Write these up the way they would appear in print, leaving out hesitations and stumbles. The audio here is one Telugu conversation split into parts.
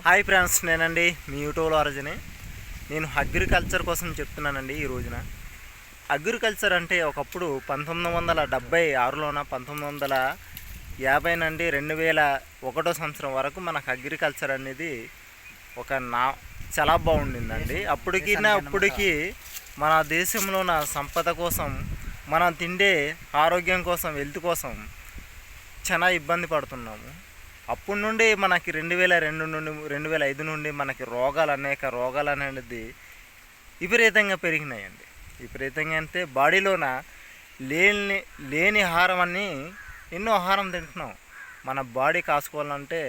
హాయ్ ఫ్రెండ్స్, నేనండి మీ యూట్యూబ్లో అరజని. నేను అగ్రికల్చర్ కోసం చెప్తున్నానండి ఈ రోజున. అగ్రికల్చర్ అంటే ఒకప్పుడు 1976లోన 1950 నుండి 2001 సంవత్సరం వరకు మనకు అగ్రికల్చర్ అనేది చాలా బాగుండిందండి. ఇప్పటికి మన దేశంలోన సంపద కోసం, మనం తిండే ఆరోగ్యం కోసం, హెల్త్ కోసం చాలా ఇబ్బంది పడుతున్నాము. అప్పటి నుండి మనకి 2002 నుండి 2005 నుండి మనకి అనేక రోగాలు అనేది విపరీతంగా పెరిగినాయండి. విపరీతంగా అంటే బాడీలోన లేని ఆహారం అని ఎన్నో ఆహారం తింటున్నాం. మన బాడీ కాసుకోవాలంటే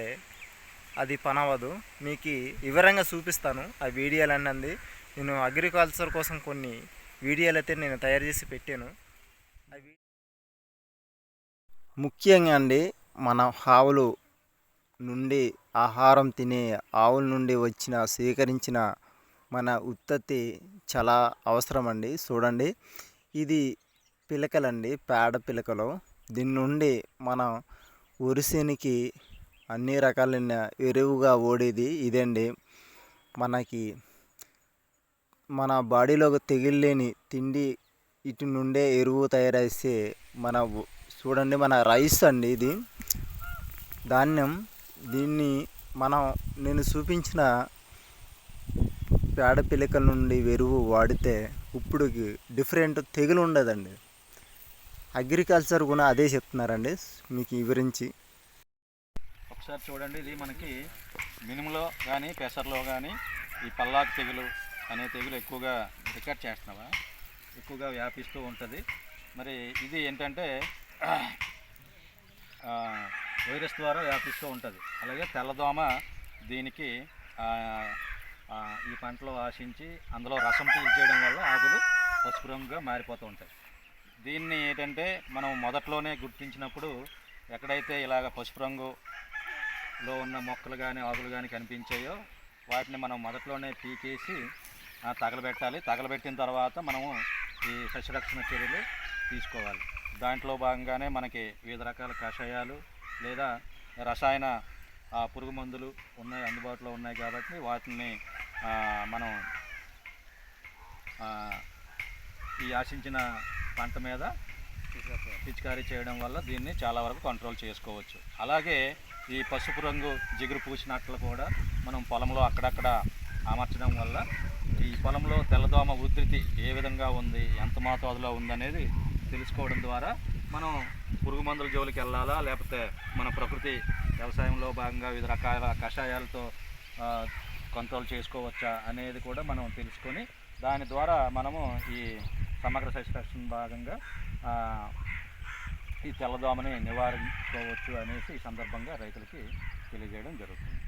అది పనవదు. మీకు వివరంగా చూపిస్తాను ఆ వీడియోలు అన్నది. నేను అగ్రికల్చర్ కోసం కొన్ని వీడియోలు అయితే నేను తయారు చేసి పెట్టాను. అవి ముఖ్యంగా అండి, మన ఆవులు నుండి ఆహారం తినే ఆవుల నుండి సేకరించిన మన ఉత్పత్తి చాలా అవసరం అండి. చూడండి, ఇది పిలకలండి, పేడ పిలకలు. దీని నుండి మనం వరిసేనికి అన్ని రకాలైన ఎరువుగా ఓడేది ఇదండి. మన బాడీలోకి తెగిలేని తిండి ఇటు నుండే ఎరువు తయారైస్తే చూడండి, మన రైస్ అండి, ఇది ధాన్యం. దీన్ని నేను చూపించిన పేడ పిలకల నుండి ఎరువు వాడితే ఇప్పుడుకి డిఫరెంట్ తెగులు ఉండదండి. అగ్రికల్చర్ కూడా అదే చెప్తున్నారండి మీకు వివరించి. ఒకసారి చూడండి, ఇది మనకి మినుములో కానీ పెసర్లో కానీ ఈ పల్లాకు తెగులు అనే తెగులు ఎక్కువగా రికార్డ్ చేస్తున్నావా, ఎక్కువగా వ్యాపిస్తూ ఉంటుంది. మరి ఇది ఏంటంటే వైరస్ ద్వారా వ్యాపిస్తూ ఉంటుంది. అలాగే తెల్లదోమ దీనికి ఈ పంటలో ఆశించి అందులో రసం పీల్చేయడం వల్ల ఆకులు పసుపు రంగుగా మారిపోతూ ఉంటాయి. దీన్ని ఏంటంటే మనం మొదట్లోనే గుర్తించినప్పుడు ఎక్కడైతే ఇలాగ పసుపు రంగులో ఉన్న మొక్కలు కానీ ఆకులు కానీ కనిపించాయో వాటిని మనం మొదట్లోనే పీకేసి తగలబెట్టాలి. తగలబెట్టిన తర్వాత మనము ఈ సస్యరక్షణ చర్యలు తీసుకోవాలి. దాంట్లో భాగంగానే మనకి వివిధ రకాల కషాయాలు లేదా రసాయన పురుగు మందులు అందుబాటులో ఉన్నాయి. కాబట్టి వాటిని మనం ఈ ఆశించిన పంట మీద పిచికారీ చేయడం వల్ల దీన్ని చాలా వరకు కంట్రోల్ చేసుకోవచ్చు. అలాగే ఈ పసుపు రంగు జిగురు పూసినట్లు కూడా మనం పొలంలో అక్కడక్కడ అమర్చడం వల్ల ఈ పొలంలో తెల్లదోమ ఉధృతి ఏ విధంగా ఉంది, ఎంత మోతాదులో ఉందనేది తెలుసుకోవడం ద్వారా మనం పురుగు మందుల జోలికి వెళ్ళాలా, లేకపోతే మన ప్రకృతి వ్యవసాయంలో భాగంగా వివిధ రకాల కషాయాలతో కంట్రోల్ చేసుకోవచ్చా అనేది కూడా మనం తెలుసుకొని దాని ద్వారా మనము ఈ సమగ్ర సస్యరక్షణ భాగంగా ఈ తెల్లదోమని నివారించుకోవచ్చు అనేసి ఈ సందర్భంగా రైతులకి తెలియజేయడం జరుగుతుంది.